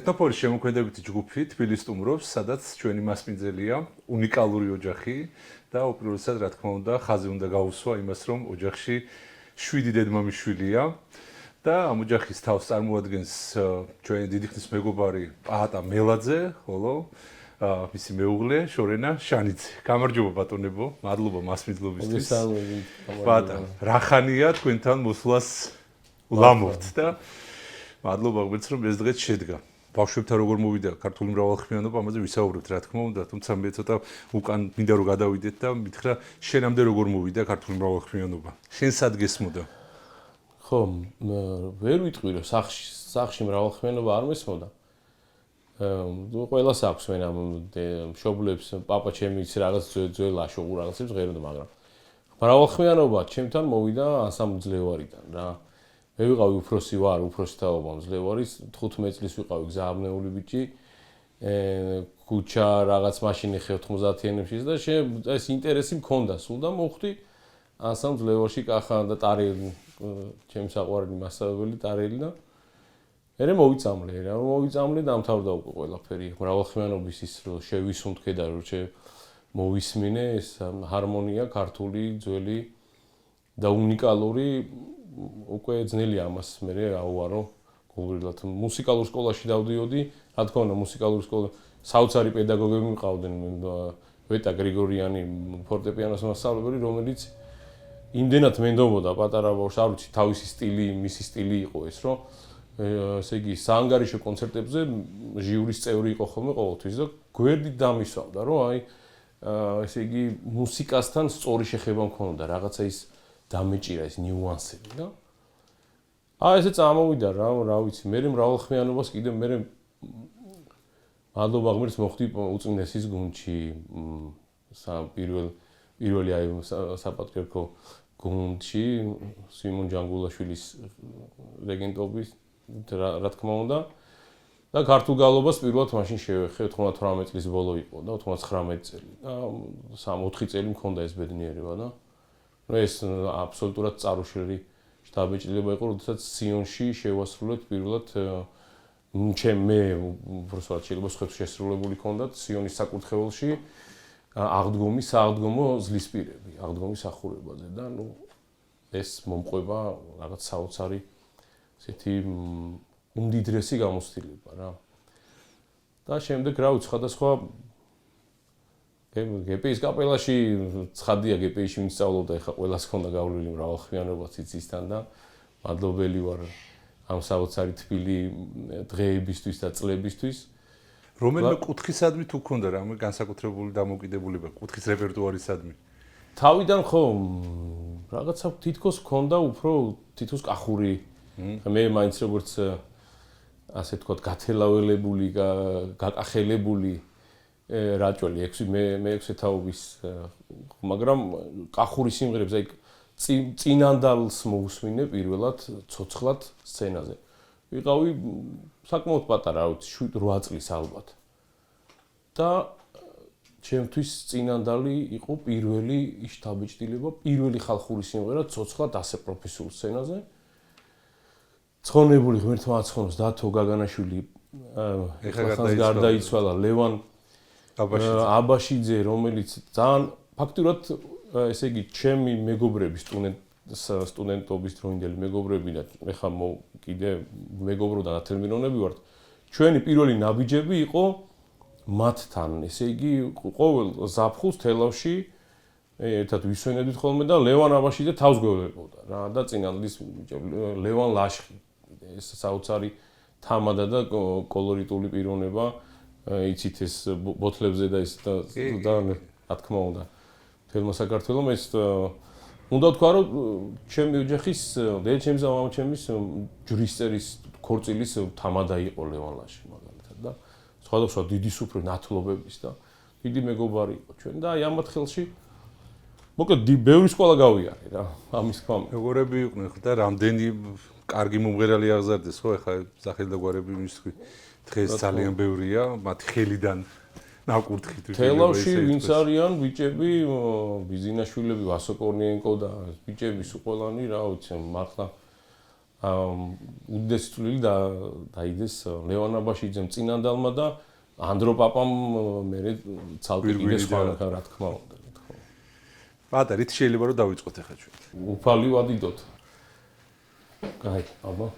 ეთნოფორის შემოქმედებითი ჯგუფი თბილისს სტუმრობს, სადაც ჩვენი მასპინძელია, უნიკალური ოჯახი და უპირველესად, რა თქმა უნდა, ხაზი უნდა გაუსვა იმას, რომ ოჯახში 7 დედმამიშვილია და ამ ოჯახის თავს წარმოადგენს ჩვენი დიდი ხნის მეგობარი პაატა მელაძე, ხოლო მისი მეუღლე შორენა შანიძე. გამარჯობა ბატონებო, მადლობა მასპინძლობისთვის. პაატა, რა ხანია თქვენთან მოსვლას ულამობთ და მადლობა ღმერთს, რომ ეს დღეც შედგა. ბავშვებთან როგორ მოვიდა ქართული მრავალხმიანობა, ამაზე ვისაუბრებთ, რა თქმა უნდა, თუმცა მე ცოტა უკან მინდა რომ გადავიდეთ და მითხრა, შენამდე როგორ მოვიდა ქართული მრავალხმიანობა? შენ სად გესმოდა? ხო, ვერ ვიტყვი რომ სახში მრავალხმიანობა არ მესმოდა. ყველას აქვს მე ამ მშობლებს, პაპა ჩემი ის რაღაც ძველ აშუღურ რაღაცებს ღეროდა, მაგრამ მრავალხმიანობა ჩემთან მოვიდა ასამძლევარიდან რა. მე ვიყავი უფროსი ვარ, უფროსი თაობა მძლევარი, 15 წლის ვიყავი გზააბნეული ბიჭი. ქუჩა რაღაც მაშინ ეხე 90-იანებში და ეს ინტერესი მქონდა სულ და მოხვდი ასამძლევარში კახა და ტარელი, ჩემი საყვარელი მასწავლებელი ტარელი და მე მოვიწამლე რა, დამთავრდა უკვე ყველაფერი. მრავალხმიანობის ის რომ შევისუნთქე და რომ მოვისმინე ეს ჰარმონია ქართული, ძველი და უნიკალური უკვე ძნელია ამას მე აუარო გულრილად. მუსიკალურ სკოლაში დავდიოდი, რა თქმა უნდა, მუსიკალურ სკოლა საოცარი პედაგოგები მყავდნენ, ვეტა გრიგორიანი ფორტეპიანოს მასწავლებელი, რომელიც იმდენად მენდობოდა პატარა ბავშვს, არ ვიცი, თავისი სტილი, მისი სტილი იყო ეს, რომ ესე იგი, საანგარიშო კონცერტებზე ჟიურის წევრი იყო ხოლმე ყოველთვის და გვერდით დამისვავდა, რომ აი ესე იგი, მუსიკასთან სწორი შეხება მქონოდა, რაღაცა ის დამეჭირა ეს ნიუანსები და ესე წამოვიდა რა ვიცი, მე მრავალხმიანობას კიდე მე მადლობა ღმერთს მოხვდი უწმინდესის გუნდში, პირველი აი საპატრიარქო გუნდში, სიმონ ჯანგულაშვილის რეგენტობის რა თქმა უნდა და ქართულ გალობას პირველად მაშინ შევეხე 98 წლის ბოლო იყო და 99 წელი და 3-4 წელი მქონდა ეს ბედნიერება და ეს აბსოლუტურად წარუშლილი შთაბეჭდილება იყო, როდესაც სიონში შევასრულეთ პირველად მე უბრალოდ შეიძლება სხვებს შესრულებული ქონდათ სიონის საკურთხეველში სააღდგომო ზლისპირები, აღდგომის ახურებაზე და ეს მომყვება რაღაც საოცარი ესეთი უმდიდრესი გამოცდილება რა. და შემდეგ რა ვიცი, სხვადასხვა გპის კაპელაში ცხადია გპში ვისწავლობდა, ეხა ყველას ქონდა გავლილი მრავალხმიანობა ციცისთან და მადლობელი ვარ ამ საოცარი თბილი დღეებისთვის და წლებისთვის. რომელიმე კუთხისადმი თუ ქონდა რამე განსაკუთრებული დამოკიდებულება კუთხის რეპერტუარისადმი? თავიდან ხო რაღაცა თითქოს ქონდა უფრო თითქოს კახური. მე მაინც როგორც ასე თქვა გათელაველებული, გაკახელებული რაჭველი 6 თაობის, მაგრამ კახური სიმღერებს აი წინანდალს მოусმინე პირველად ცოცხლად სცენაზე. ვიყავი საკმაოდ პატარა, 7-8 წლის ალბათ. და ჩემთვის წინანდალი იყო პირველი შთაბეჭდილება, პირველი ხალხური სიმღერა ცოცხლად ასე პროფესიულ სცენაზე. ცხონებული ღმერთმა აცხონოს დათო გაგანაშვილი, ეხლა გარდაიცვალა ლევან აბაშიძე, რომელიც ძალიან ფაქტურად ესე იგი ჩემი მეგობრები სტუდენტობის დროინდელი მეგობრები და ეხლა კიდე მეგობრო და ნათელმირონები ვართ. ჩვენი პირველი ნაბიჯები იყო მათთან, ესე იგი ყოველ ზაფხულს თელავში ერთად ვისვენებდით ხოლმე და ლევან აბაშიძე თავს გვეუბნებოდა რა და წინანდლის ლევან ლაშხი ეს საოცარი თამადა და კოლორიტული პიროვნება იცით ეს ბოთლებზე და ეს და რა თქმა უნდა თელმა საქართველოს ეს უნდა თქვა რომ ჩემი ოჯახის დედაჩემის და მამაჩემის ჯვრისწერის ქორწილის თამადა იყო ლევან ლაშხი მაგალითად და სხვადასხვა დიდი სუფრი ნათლობების და დიდი მეგობარი იყო ჩვენ და აი ამათ ხელში მოკლედ ბევრი სკოლა გავიარე რა ამის თქმა. მეგობრები იყვნენ ხო და რამდენი კარგი მომღერალი აღზარდეს ხო ეხლა სახელი და გვარები მისვი დღეს ძალიან ბევრია მათი ხელიდან ნაკურთხით თელავში ვინც არიან ბიჭები ბიზინაშვილები ვასო კორნიენკო და ბიჭები სულ ყველანი რა ვიცი მართლა უდიდესი წვლილი დაიდეს ლევან აბაშიძემ წინანდალმა და ანდრო პაპამ მე ცალკე კიდე სხვანაირად რა თქმა უნდა. ბატა, რით შეიძლება რომ დავიწყოთ ახლა ჩვენ? უფალი ვადიდოთ. კაი, აბა.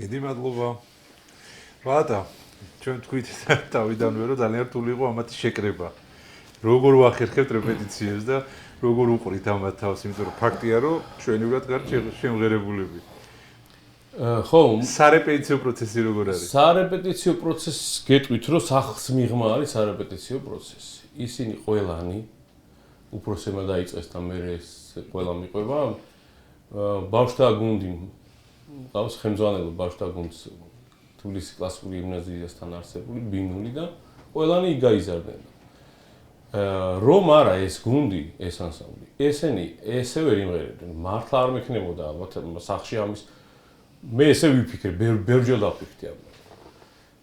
დიდი მადლობა. ბატა, ჩვენ თქვით თავიდანვე რომ ძალიან რთული იყო ამათი შეკრება. როგორ ვახერხებთ რეპეტიციებს და როგორ უყრით ამათ თავს, იმიტომ რომ ფაქტია რომ ჩვენივრად გარეთ შემღერებულები. ხო, სარეპეტიციო პროცესი როგორ არის? სარეპეტიციო პროცესს გეტყვით რომ სახს მიღმა არის სარეპეტიციო პროცესი. ისინი ყველანი უფროსებმა დაიწყეს და მე ეს ყველა მიყვება. ბავშვთა გუნდი ყავს ხელმძღვანელობა ბავშვთა გუნდს თბილისის კლასიკური გიმნაზიასთან არსებული ბინული და ყველანი იქ გაიზარდნენ. რომ არა ეს გუნდი, ეს ანსამბლი, ესენი ესე ვერ იმღერებდნენ. მართლა არ მექნებოდა ალბათ სახში ამის მე ესე ვიფიქრე, ბევრჯერ დავფიქრდი ამას.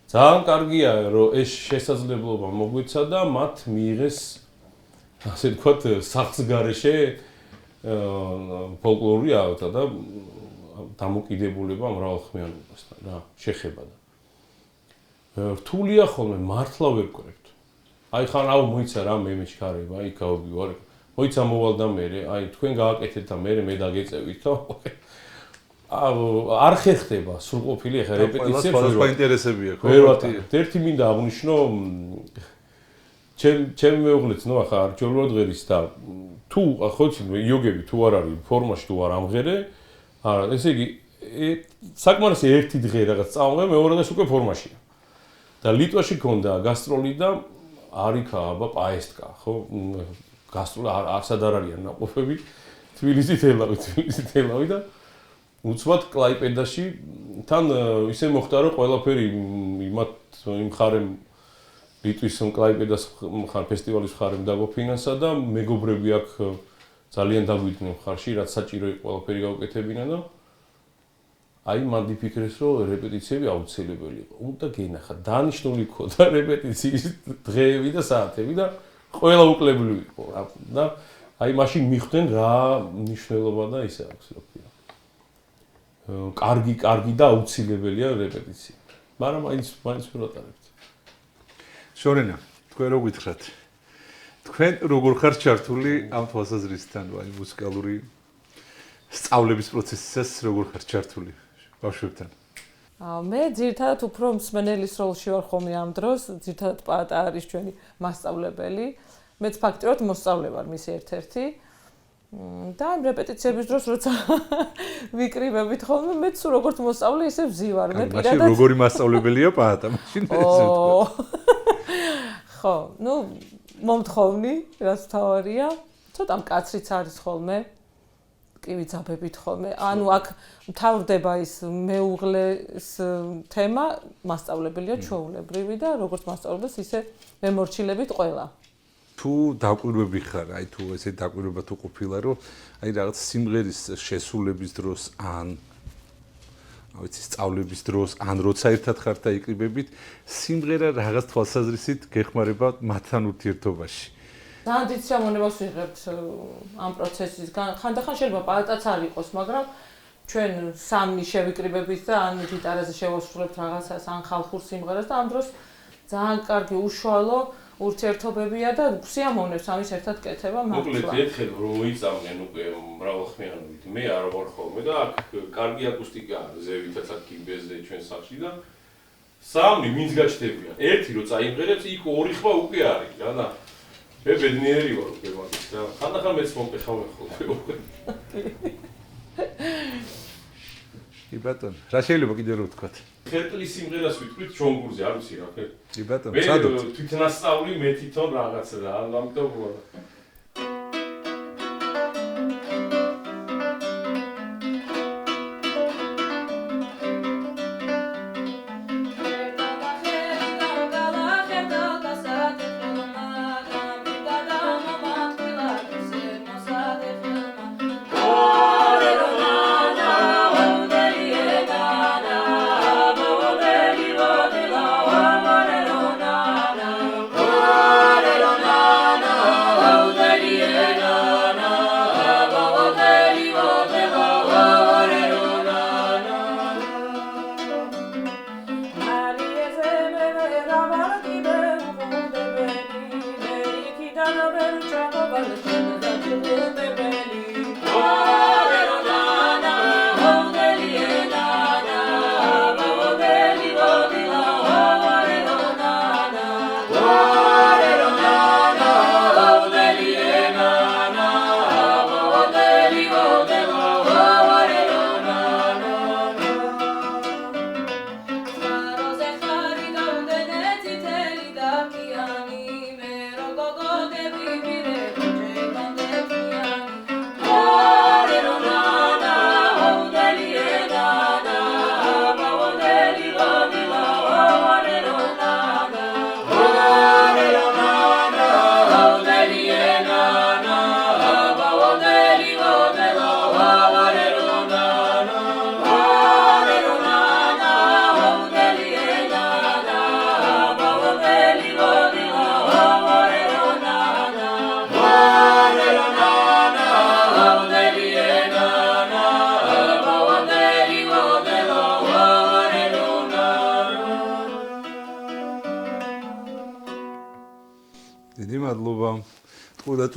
ძალიან კარგია რომ ეს შესაძლებლობა მოგვეცა და მათ მიიღეს ასე ვთქვათ სახს გარეშე ფოლკლორული ავთა და დამოკიდებულება მრავალხმიანობასთან რა შეხება და რთულია ხოლმე მართლა ვერ კვირებთ. აი ხან აუ მოიცა რა მე მეჩქარება, აი გავბივარ. მოიცა მოვალ და მე, აი თქვენ გააკეთეთ და მე დაგეწევით და არ ხერხდება სრულყოფილი ახლა რეპეტიციებს სხვა ინტერესებია ხო? ერთი მინდა აღნიშნო ჩემ მეუღლეც ნუ ახლა არჩეულად ღერის და თუ ხო იცით იოგები თუ არ არის ფორმაში თუ არ ამღერე არა ესე იგი საკმარისი ერთი დღე რაღაც წავიღე მეორედაც უკვე ფორმაშია და ლიტვაში გქონდა გასტროლი და არიქა აბა პაესტკა ხო გასტროლი არცად არ არიან ნაყოფები თბილისი თელავი და უცბად კლაიპედაში თან ისე მოხდა რომ ყველაფერი იმ ხარემ ლიტვის კლაიპედას ფესტივალის ხარემ დაგოფინანსა და მეგობრები აქ ძალიან დაგვიდნენ ხარში რაც საჭირო იყო ყველაფერი გავუკეთებინა და აი მან დიფიქრეს რომ რეპეტიციები აუცილებელი იყო. უნდა გენახა დანიშნული ქონდა რეპეტიციის დღეები და საათები და ყველა უკლებლივ იყო და აი მაშინ მიხვდნენ რა მნიშვნელობა და ისე აქვს რა ქვია. კარგი და აუცილებელია რეპეტიცია. მაგრამ მაინც ვატარებთ. შორენა, თქვენ რო გითხრათ. თქვენ როგორ ხართ ჩართული ამ თვალსაზრისთან, აი მუსიკალური სწავლების პროცესისას როგორ ხართ ჩართული ბავშვებთან? მე ძირითადად უფრო მსმენელის როლში ვარ ხოლმე ამ დროს, ძირითადად პაატა არის ჩვენი მასწავლებელი. მეც ფაქტიურად მოსწავლე ვარ მისი ერთ-ერთი. და ამ რეპეტიციების დროს როცა ვიკრიბებით ხოლმე, მეც როგორც მოსწავლე ისე ვზივარ. მე პირადად მაშინ როგორი მასწავლებელია პაატა მაშინ ესე ვთქვა. ხო, ну, მომთხოვნი, რაც თავარია. ცოტა მკაცრიც არის ხოლმე. კი ვიცაბებით ხოლმე. ანუ აქ მთავრდება ის მეუღლეს თემა, მასწავლებელია ჩვეულებრივი და როგორც მასწავლებლებს ისე მემორჩილებით ყველა. თუ დაკვირვები ხარ, აი თუ ესე დაკვირვება თუ ყოფილა, რომ აი რაღაც სიმღერის შესრულების დროს ან ვიცი, სწავლების დროს, ან როცა ერთად ხართ და იკრიბებით, სიმღერა რაღაც თვალსაზრისით გეხმარება მათთან ურთიერთობაში. ძალიან დიდ სიამოვნებას ვიღებთ ამ პროცესისგან. ხანდახან შეიძლება პაატაც არ იყოს, მაგრამ ჩვენ სამი შევიკრიბებით და ან გიტარაზე შევასრულებთ რაღაცას, ან ხალხურ სიმღერას და ამ დროს ძალიან კარგი უშუალო ურთიერთობებია და სიამოვნებს ამის ერთად კეთება მართლა. მოკლედ ერთხელ რომ მოიწამნენ უკვე მრავალხმიანობით, მე არ ვარ ხოლმე და აქ კარგი აკუსტიკაა, ზევითაც აქ კიბეზე ჩვენ სახში და სამი ვინც გაჩნდებიან. ერთი რო წაიმღერებს, იქ ორი ხმა უკვე არის რა და მე ბედნიერი ვარ უკვე მაგის და ხანდახან მეც მომპეხავე ხოლმე. კი ბატონო, რა შეიძლება კიდე რო ვთქვათ? ხერტლის სიმღერას ვიტყვით ჩვენ გურზე, არ ვიცი რა ფერ. კი ბატონო, მე სადოთ? თვითნასწავლი მე თვითონ რაღაცა და ამიტომ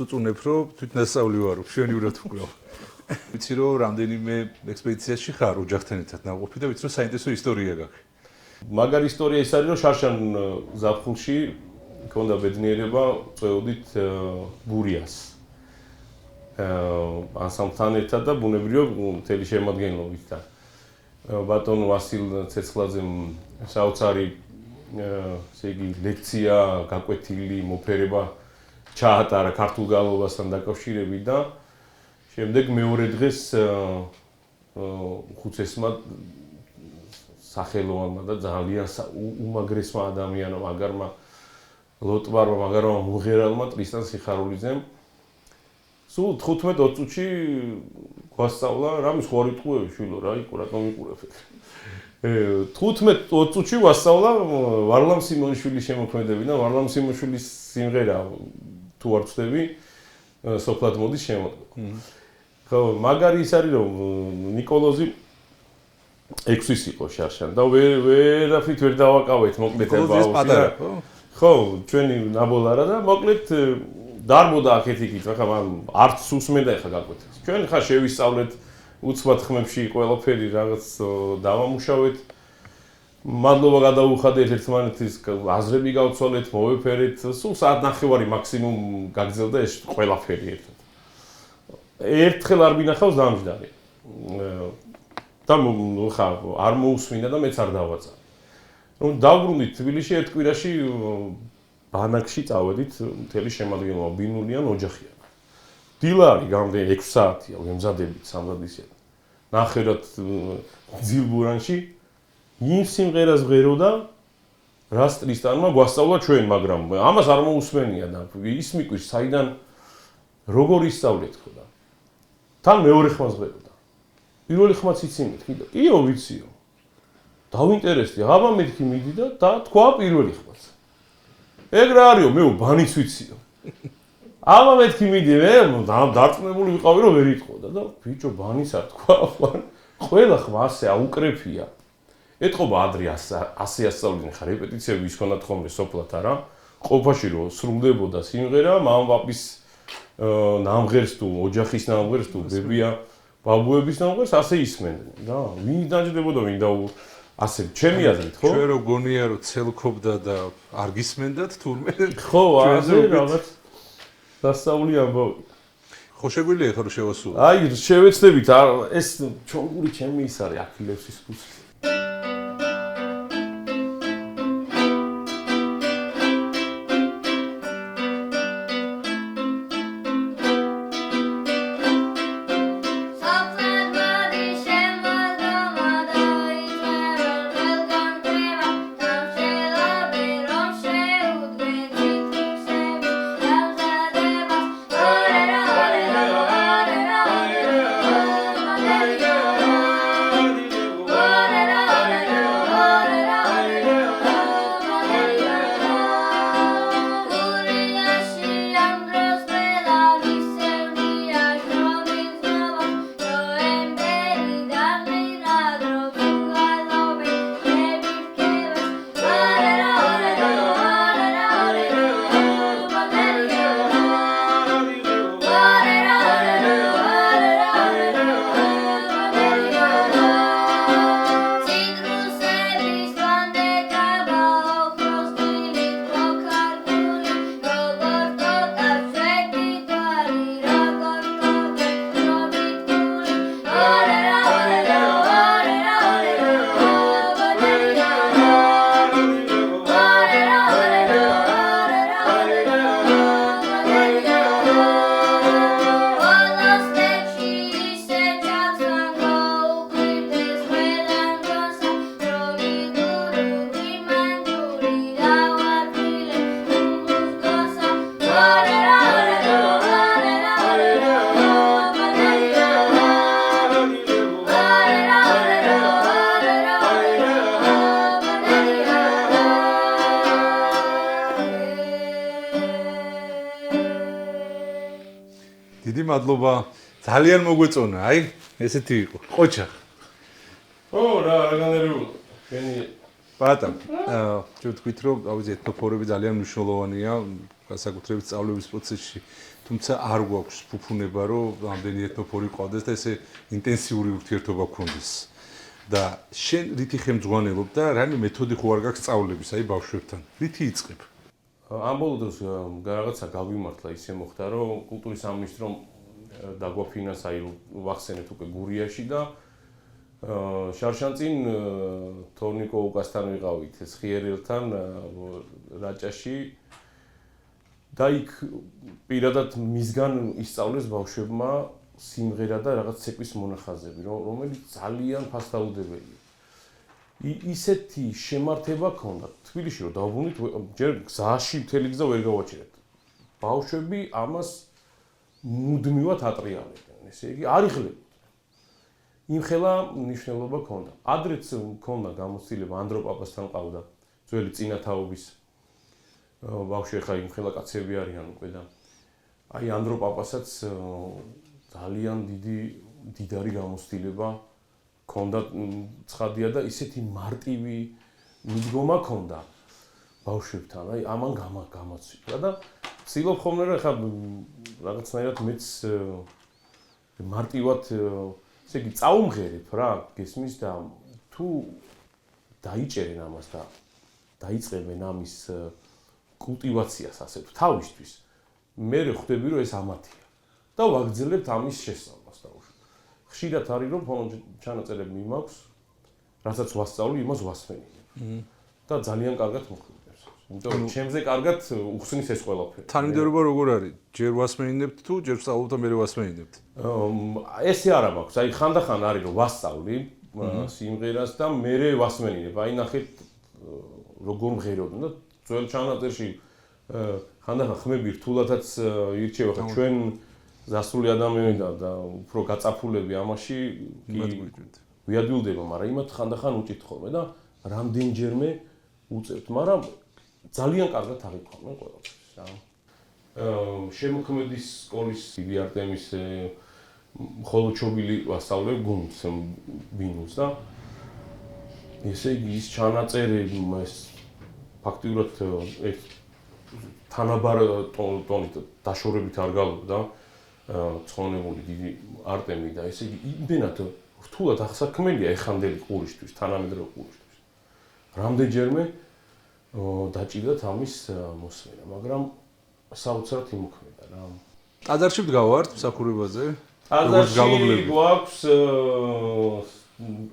წუწუნებ რომ თვითნასწავლი ვარო, მშვენივრად ვკვლავ. ვიცი რომ რამდენიმე ექსპედიციაში ხარ ოჯახთან ერთად ნავყოფი და ვიცი რომ საინტერესო ისტორია გაქვს. მაგარი ისტორია ის არის რომ შარშან ზაფხულში მქონდა ბედნიერება წვეოდით გურიას. ანსამბლთან ერთად და ბუნებრივად მთელი შემადგენლობით და ბატონ ვასილ ცეცხლაძემ საოცარი ესე იგი ლექცია, გაკვეთილი, მოფერება ჩაატარა ქართულ გალობასთან დაკავშირებით და შემდეგ მეორე დღეს ხუცესმა სახელოვანმა და ძალიან უმაგრესმა ადამიანმა, მაგარმა ლოტვარმა, მაგარმა მუღერალმა ტრისტან სიხარულიძემ სულ 15-20 წუთში გვასწავლა რამის ხო არ იტყუები შვილო რა იყო რატომ იყურებ 15-20 წუთში ვასწავლა ვარლამ სიმონიშვილის შემოქმედებიდან ვარლამ სიმონიშვილის სიმღერა თუ არ ვწდები სოფლად მოდის შემოქმედება. ხო, მაგარი ის არის რომ ნიკოლოზი 6-ის იყო შარშან და ვერაფრით ვერ დავაკავეთ მოკლედ ბავშვი. ხო, ჩვენი ნაბოლარა და მოკლედ დარბოდა აქეთ-იქით, ახლა არც უსმენდა ახლა გაკვეთილს. ჩვენ ხა შევისწავლეთ უცბად ხმებში ყველაფერი რაღაც დავამუშავეთ. მადლობა გადაუხადეთ ერთმანეთის აზრები გავცვალეთ, მოვეფერეთ, სულ საათნახევარი მაქსიმუმ გაგრძელდა ეს ყველაფერი ერთად. ერთხელ არ მინახავს დამჯდარი. და ხა არ მოусმინა და მეც არ დავაწყე. რომ დავბრუნდით თბილისში ერთ კვირაში ბანაკში წავედით მთელი შემადგენლობა ბინულიან ოჯახიან. დილარი გამდენ 6 საათია ვემზადებით სამზადისად. ნახევრად ძილბურანში იმ სიმღერას ღეროდა რას ტრისტანმა გვასწავლა ჩვენ, მაგრამ ამას არ მოусმენია და ის მიკვირს საიდან როგორ ისწავლეთ ხო და თან მეორე ხმას ღეროდა. პირველი ხმაც იცი მეთქი და კიო ვიციო. დავინტერესდი, აბა მეთქი მიდი და თქვა პირველი ხმაც. ეგ რა არისო, მე ბანიც ვიციო. აბა მეთქი მიდი, მე დარწმუნებული ვიყავი რომ ვერ იტყოდა და ბიჭო ბანიც არ თქვა, ყველა ხმა ასე აუკრეფია. ეთყობა ადრე 100 ასწავლინე ხა რეპეტიციები ის ქონდათ ხოლმე სოფლად არა. ყოფაში რომ სრულდებოდა სიმღერა, მამაპაპის ნამღერს თუ ოჯახის ნამღერს თუ ბებია ბაბუების ნამღერს ასე ისმენდნენ და ვინ დაჯდებოდა ვინ და ასე ჩემი აზრით ხო? ჩვენ რო გონია რომ ცელქობდა და არ გისმენდათ თურმე ხო, ასე რაღაც დასწავლი ამბავი. ხო შეგვიძლია ხო რომ შევასრულოთ? აი შევეცდებით ეს ჩონგური ჩემი ის არის აქილევსის ფუძე. დიდი მადლობა. ძალიან მოგვეწონა, აი, ესეთი იყო. ყოჩა. ო, რა განერეულ. ჩვენი ბატონო, ჩვენ თქვით რომ ავიზ ეთნოფორები ძალიან მნიშვნელოვანია განსაკუთრებით სწავლების პროცესში. თუმცა არ გვაქვს ფუფუნება რომ ამდენი ეთნოფორი ყავდეს და ესე ინტენსიური ურთიერთობა გქონდეს. და შენ რითი ხელმძღვანელობ და რანი მეთოდი ხო არ გაქვს სწავლების, აი ბავშვებთან. რითი იწყებ? ამ ბოლო დროს რაღაცა გავიმართლა ისე მოხდა რომ კულტურის სამინისტრომ დაგვაფინანსა აი ვახსენეთ უკვე გურიაში და შარშანწინ თორნიკო უკასთან ვიყავით ხიერელთან რაჭაში და იქ პირადად მისგან ისწავლეს ბავშვებმა სიმღერა და რაღაც ცეკვის მონახაზები რომელიც ძალიან ფასდაუდებელია ისეთი შემართება ქონდა თბილისში რომ დავბრუნდით ჯერ გზაში მთელი გზა ვერ გავაჩერეთ ბავშვები ამას მუდმივად ატრიალებდნენ ესე იგი არ იღლებდნენ იმხელა მნიშვნელობა ქონდა ადრეც ქონდა გამოცდილება ანდრო პაპასთან ყავდა ძველი წინათაობის ბავშვი ხა იმხელა კაცები არიან უკვე და აი ანდრო პაპასაც ძალიან დიდარი გამოცდილება ქონდა ცხადია და ისეთი მარტივი მიდგომა ქონდა ბავშვებთან აი ამან გამოცვიფრა და ვცდილობ ხოლმე რა ხა რაღაცნაირად მეც მარტივად ესე იგი წაუმღერებ რა გესმის და თუ დაიჭერენ ამას და დაიწყებენ ამის კულტივაციას ასე თუ თავისთვის მე ხვდები რომ ეს ამათია და ვაგრძელებთ ამის შესწავლას დაუშვათ. ხშირად არის რომ ფონო ჩანაწერები მიმაქვს, რასაც ვასწავლი, იმას ვასმენინებ. და ძალიან კარგად მოხდებს. იმიტომ რომ ჩემზე კარგად უხსნის ეს ყველაფერი. თანმიმდევრობა როგორ არის? ჯერ ვასმენინებთ თუ ჯერ ვსწავლობთ და მერე ვასმენინებთ? ესე არ მაქვს. აი ხანდახან არის რომ ვასწავლი სიმღერას და მერე ვასმენინებ. აი ნახეთ როგორ მღეროდნენ და ძველ ჩანაწერში ხანდახან ხმები რთულადაც ირჩევა ხა ჩვენ ზასული ადამიანები და უფრო გაწაფულები ამაში ვიადვილდება, მაგრამ იმათ ხანდახან უჭირთ ხოლმე და რამდენჯერმე უწევთ, მაგრამ ძალიან კარგად აღიქვამენ ყველაფერს რა. შემოქმედის სკოლის დიდი არტემის მხოლოდ ჩობილი ვასწავლებ გუნდს ბინუს და ესე იგი ის ჩანაწერები ეს ფაქტიურად ეს თანაბარ ტონით დაშორებით არ გალობდა ცხონებული დიდი არტემი და ესე იგი იმდენად რთულად აღსაქმელია ეხანდელი ყურისთვის, თანამედროვე ყურისთვის. რამდენჯერმე დაჭირდათ ამის მოსმენა, მაგრამ საოცრად იმოქმედა რა. ტაძარში ვდგავართ მსახურებაზე. ტაძარში გვაქვს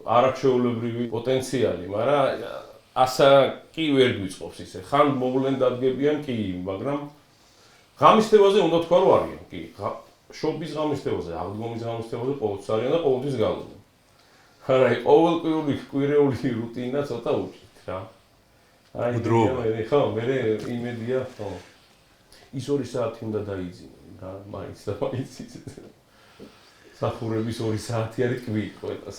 არაჩვეულებრივი პოტენციალი, მაგრამ ასა კი ვერ გვიწყობს ისე. ხან მოვლენ დადგებიან კი, მაგრამ ღამისთევაზე უნდა თქვა რომ არიან კი. შობის ღამისთევაზე, აღდგომის ღამისთევაზე ყოველთვის არიან და ყოველთვის გალობენ. არა, ყოველკვირეული კვირეული რუტინა ცოტა უჭირთ რა. აი, ხო, მე იმედია, ხო. ის 2 საათი უნდა დაიძინო რა, მაინც და მაინც სახურების 2 საათი არის კვი ყველას.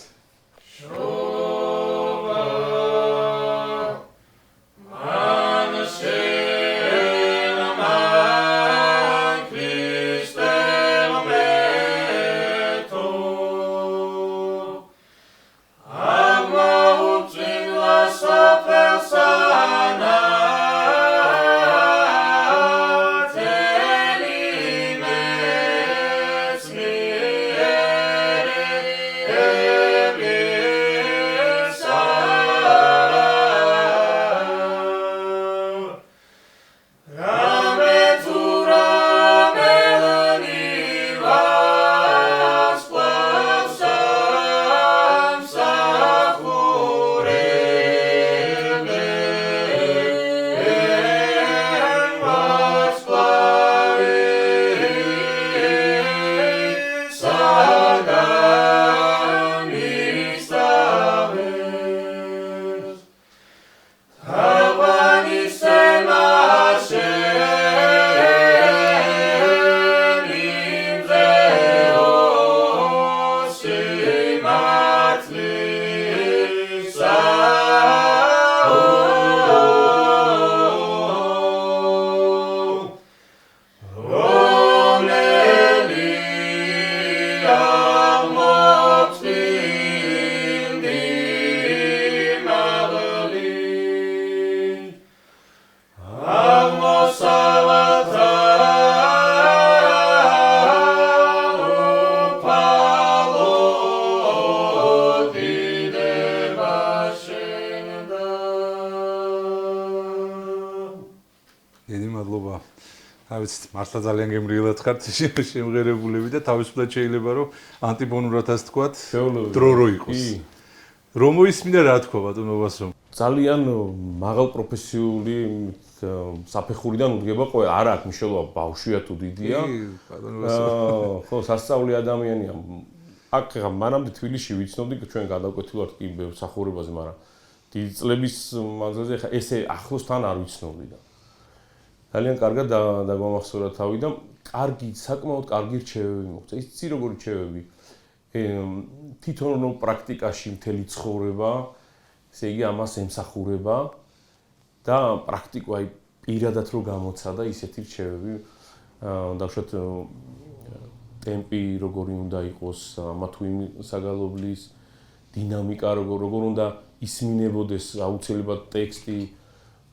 მართლა ძალიან გემრიელად ხართ შემღერებულები და თავისუფლად შეიძლება რომ ანტიბონურათაც თქვათ დრო რო იყოს. რომ მოისმინა რა თქვა ბატონო ვასო? ძალიან მაღალ პროფესიული საფეხურიდან უდგება ყველა, არა აქვს მნიშვნელობა ბავშვია თუ დიდია. ხო, სასწავლი ადამიანია. აქ მანამდე თბილისში ვიცნობდი ჩვენ გადავკვეთილვართ კი მსახურებაზე, მაგრამ დიდი წლების მანძილზე ხა ესე ახლოსთან არ ვიცნობდი და ძალიან კარგად დაგვამახსოვრა თავი და კარგი, საკმაოდ კარგი რჩევები მოხდა. იცი როგორი რჩევები? თვითონ პრაქტიკაში მთელი ცხოვრება, ესე იგი ამას ემსახურება და პრაქტიკა აი პირადად რო გამოცადა ისეთი რჩევები, დავუშვათ ტემპი როგორი უნდა იყოს, ამა თუ იმ საგალობლის დინამიკა როგორ უნდა ისმინებოდეს აუცილებლად ტექსტი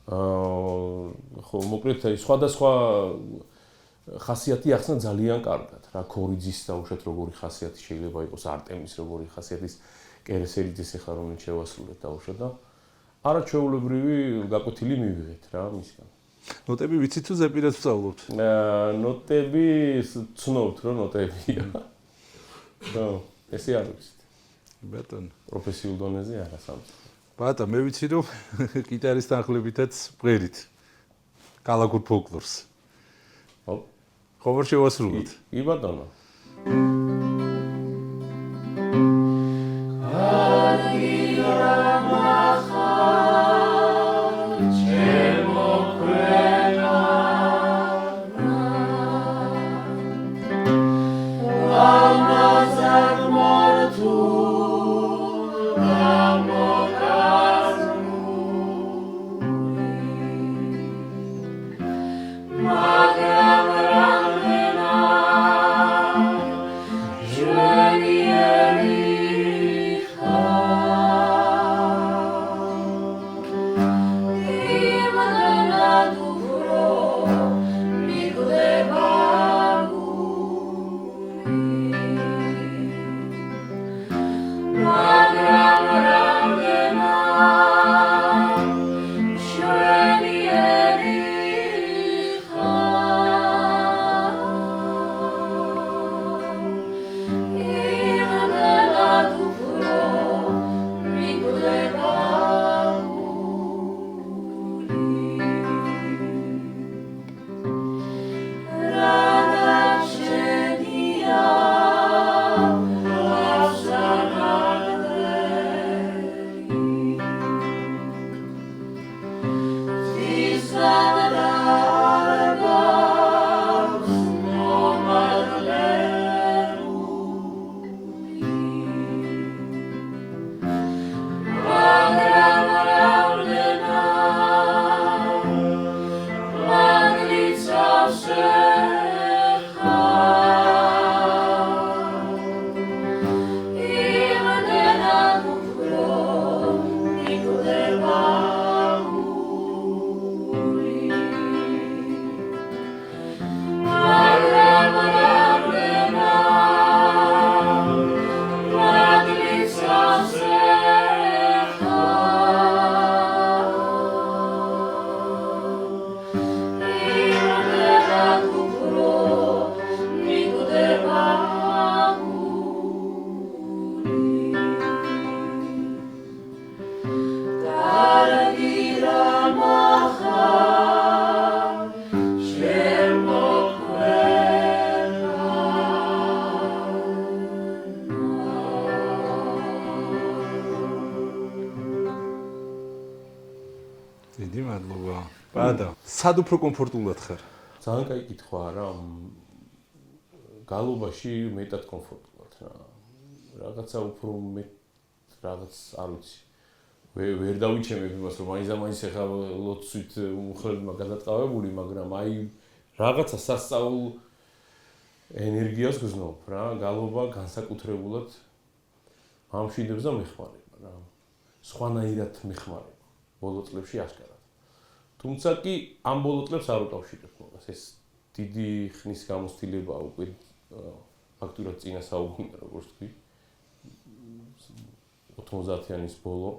ხო მოკლედ სხვადასხვა ხასიათი ახსნა ძალიან კარგად რა ქორიძის დაუშვათ როგორი ხასიათი შეიძლება იყოს არტემის როგორი ხასიათის კერესელიძის ეხლა რომელიც შევასრულეთ დაუშვათ და არაჩვეულებრივი გაკვეთილი მივიღეთ რა მისგან. ნოტები ვიცით თუ ზეპირად ვსწავლობთ? ნოტები ცნობთ რომ ნოტებია. ხო, ესე არ ვიცით. ბატონო. პროფესიულ დონეზე არა სამწუხაროდ. ბატონო, მე ვიცი რომ გიტარის თანხლებითაც ბრერით. კალაგურ ფოლკლორს. ხო? ხომ შევასრულოთ? კი ბატონო. დიდი მადლობა. ბატონო, სად უფრო კომფორტულად ხარ? ძალიან კაი კითხვაა რა. გალობაში მეტად კომფორტულად რა. რაღაცა უფრო მეტ რაღაც არ ვიცი. ვერ დავიჩემებ იმას რომ მაინც ახლა ლოცვით უმხლებმა გადატყავებული, მაგრამ აი რაღაცა სასწაულ ენერგიას გზნობ რა. გალობა განსაკუთრებულად ამშვიდებს და მეხმარება რა. სხვანაირად მეხმარება ბოლო წლებში ასკარად. თუმცა კი ამ ბოლო წლებს არ უკავშირებ მაგას. ეს დიდი ხნის გამოცდილება უკვე ფაქტურად წინა საუკუნე როგორც თქვი 90-იანის ბოლო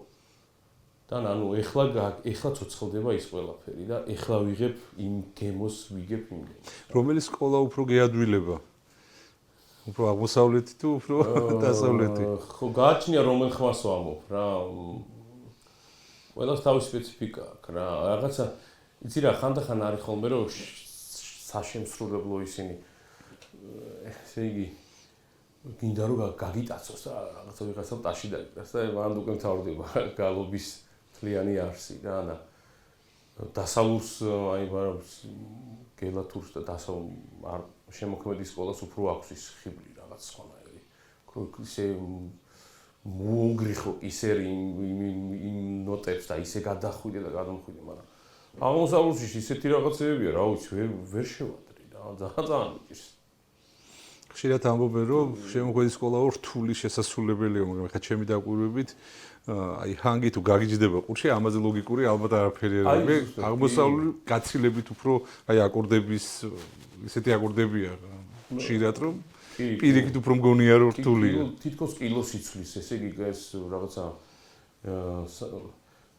და ანუ ეხლა ცოცხლდება ის ყველაფერი და ეხლა ვიღებ იმ გემოს ვიგებ იმ გემოს. რომელი სკოლა უფრო გეადვილება? უფრო აღმოსავლეთი თუ უფრო დასავლეთი? ხო, გააჩნია რომელ ხმას ვამბობ რა. ყველას თავისი სპეციფიკა აქვს რა. რაღაცა იცი რა, ხანდახან არის ხოლმე რომ საშემსრულებლო ისინი ესე იგი გინდა რომ გაგიტაცოს და რაღაცა ვიღაცა ტაში დაიყვეს და მანდ უკვე მთავრდება გალობის თლიანი არსი რა და დასავლურს აი გელათურს და დასავლურ შემოქმედის სკოლას უფრო აქვს ის ხიბლი რაღაც სხვანაირი. ისე მოუგრიხო ისერი იმ ნოტებს და ისე გადახვიდე და გადამხვიდე, მაგრამ აღმოსავლეთში ისეთი რაღაცებია, რა ვიცი, ვერ შევადრი რა, ძალიან მჭირს. ხშირად ამბობენ, რომ შემოქმედის სკოლა რთული შესასრულებელია, მაგრამ ხა ჩემი დაკვირვებით აი ჰანგი თუ გაგიჯდება ყურში, ამაზე ლოგიკური ალბათ არაფერი არ არის. აღმოსავლური გაცილებით უფრო აი აკორდების ისეთი აკორდებია ხშირად რომ პირიქით უფრო მგონია რომ რთულია. თითქოს კილოს იცვლის, ესე იგი ეს რაღაცა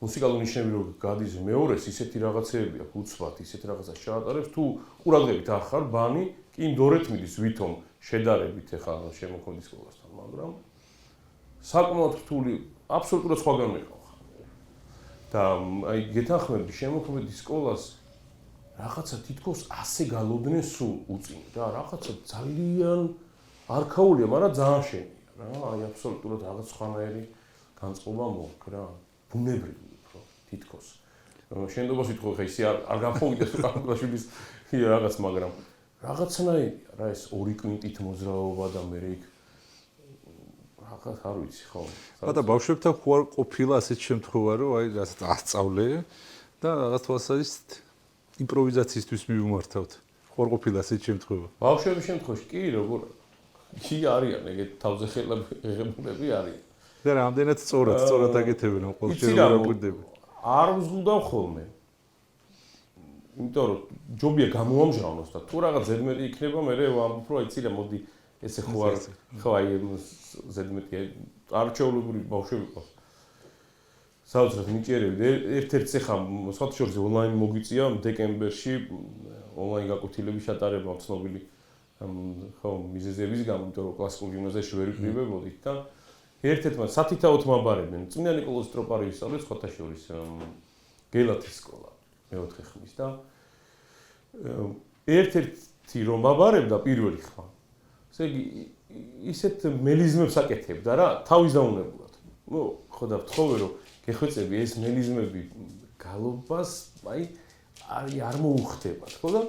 მუსიკალური ნიშნები რო გადის მეორეს, ისეთი რაღაცეები აქვს, უცბად, ისეთ რაღაცას ჩაატარებს, თუ ყურადღებით ახარ ბანი, კი იმ დორეთ მიდის ვითომ შედარებით ეხლა შემოქმედის სკოლასთან, მაგრამ საკმაოდ რთული, აბსოლუტურად სხვაგან მიყავ. და აი გეთანხმები შემოქმედის სკოლას რაღაცა თითქოს ასე გალოდნენ სულ უწინ და რაღაცა ძალიან არქაულია, მაგრამ ძალიან შენია რა, აი აბსოლუტურად რაღაც სხვანაირი განწყობა მოაქვს რა, ბუნებრივი უფრო თითქოს. შენდობას ვიტყვი ხა ისე არ გამოვიდეს უკანაშვილის რაღაც, მაგრამ რაღაცნაირია რა ეს 2 კვინტით მოძრაობა და მე იქ რაღაც არ ვიცი ხო. და ბავშვებთან ხო არ ყოფილა ასეთ შემთხვევა, რომ აი რასაც ასწავლე და რაღაც თვალსაზრისით იმპროვიზაციისთვის მივმართავთ. ხო არ ყოფილა ასეთ შემთხვევა. ბავშვების შემთხვევაში კი როგორ კი არიან ეგეთ თავზე ხელები არიან. და რამდენად სწორად აკეთებენ ამ ყოველ შემთხვევაში რა გვიდები. არ ვზღუდავ ხოლმე. იმიტომ რომ ჯობია გამოამჟღავნოს და თუ რაღაც ზედმეტი იქნება, მე ვამბობ, რომ აიცი რა მოდი ესე ხო არ ხო აი ზედმეტი არჩეულობრივი ბავშვები ყავს. საოცრად მიჭერები ერთ-ერთი ხა სხვათა შორის ონლაინ მოგვიწია დეკემბერში ონლაინ გაკვეთილების ჩატარება ცნობილი ხო მიზეზების გამო, იმიტომ რომ კლასიკურ გიმნაზიაში ვერ ვიყრიბებოდით და ერთ-ერთმა სათითაოდ მაბარებდნენ. წმინდა ნიკოლოზ ტროპარი ისწავლეს სხვათა შორის გელათის სკოლა მეოთხე ხმის და ერთ-ერთი რომ მაბარებდა პირველი ხმა. ესე იგი ისეთ მელიზმებს აკეთებდა რა, თავის დაუნებულად. ნუ ხო და ვთხოვე რომ გეხვეწები ეს მელიზმები გალობას, აი არ მოუხდება, ხო და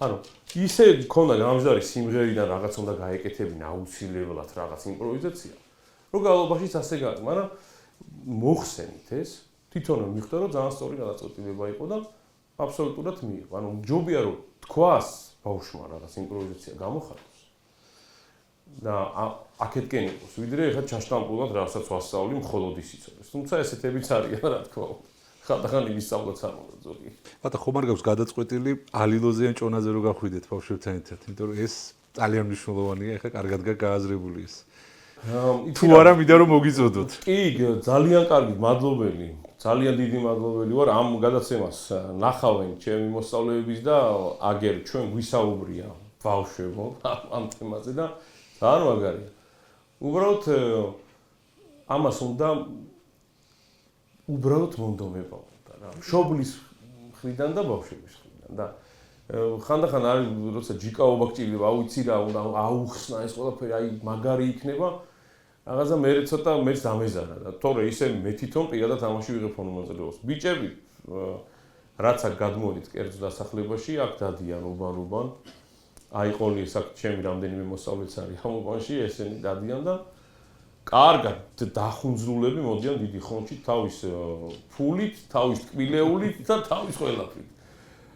ანუ ისე ქონდა გამჟდარი სიმღერიდან რაღაც უნდა გაეკეთებინა აუცილებლად რაღაც იმპროვიზაცია. რო გალობაშიც ასე გაქვს, მაგრამ მოხსენით ეს თვითონ მიხდა რომ ძალიან სწორი გადაწყვეტილება იყო და აბსოლუტურად მიიღო. ანუ ჯობია რომ თქვას ბავშვმა რაღაც იმპროვიზაცია გამოხატოს. და აქეთკენ იყოს, ვიდრე ეხლა ჩაშტამპულად რაღაცას ვასწავლი მხოლოდ ის იცოდეს. თუმცა ესეთებიც არიან, რა თქმა უნდა. ხანდახან იმის სწავლაც არ უნდა ზოგი. ბატონო, ხომ არ გაქვს გადაწყვეტილი ალილოზე ან ჭონაზე რო გახვიდეთ ბავშვებთან ერთად, იმიტომ რომ ეს ძალიან მნიშვნელოვანია, ეხლა კარგად გააზრებული ის. თუ არა მინდა რომ მოგიწოდოთ. კი, ძალიან კარგი, მადლობელი. ძალიან დიდი მადლობელი ვარ ამ გადაცემას. ნახავენ ჩემი მოსწავლეების და აგერ ჩვენ გვისაუბრია ბავშვებო ამ თემაზე და ძალიან მაგარია. უბრალოდ ამას უნდა უბრალოდ მონდომება უნდა რა. მშობლის მხრიდან და ბავშვების მხრიდან და ხანდახან არის როცა ჯიკაობა გჭირდება, აუიცი რა უნდა აუხსნა ეს ყველაფერი, აი მაგარი იქნება. რაღაცა მე ცოტა მეც დამეზარა და თორე ისე მე თვითონ პირადად ამაში ვიღებ მონაწილეობას. ბიჭები რაც აქ გადმოდით კერძო დასახლებაში, აქ დადიან უბან. აიყოლი ეს აქ ჩემი რამდენიმე მოსწავლეც არის ამ უბანში, ესენი დადიან და კარგად დახუნძრულები მოდიან დიდი ხონჩი თავის ფულით, თავის ტკბილეულით და თავის ყველაფრით.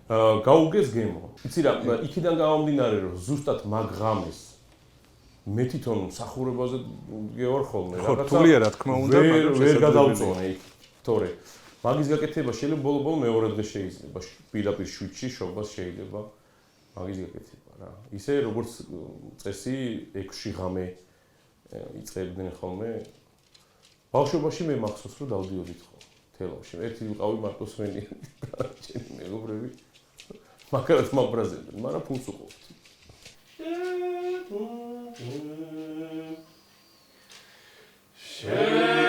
გაუგეს გემო. იცი რა, იქიდან გამომდინარე რომ ზუსტად მაგ ღამეს მე თვითონ მსახურებაზე გევარ ხოლმე რაღაცა. ხო, თულია რა თქმა უნდა, მაგრამ ვერ გადავწონე იქ. თორე მაგის გაკეთება შეიძლება ბოლო-ბოლო მეორე დღე შეიძლება, პირდაპირ შვიდში შობას შეიძლება მაგის გაკეთება რა. ისე როგორც წესი 6 ღამე იწყებდნენ ხოლმე. ბავშვობაში მე მახსოვს რომ დავდიოდით ხოლმე თელავში. ერთი ვიყავი მარტოსმენიანი ჩემი მეგობრები. მაგარად მაბრაზებდნენ, მაგრამ ფულს უყურთ. შე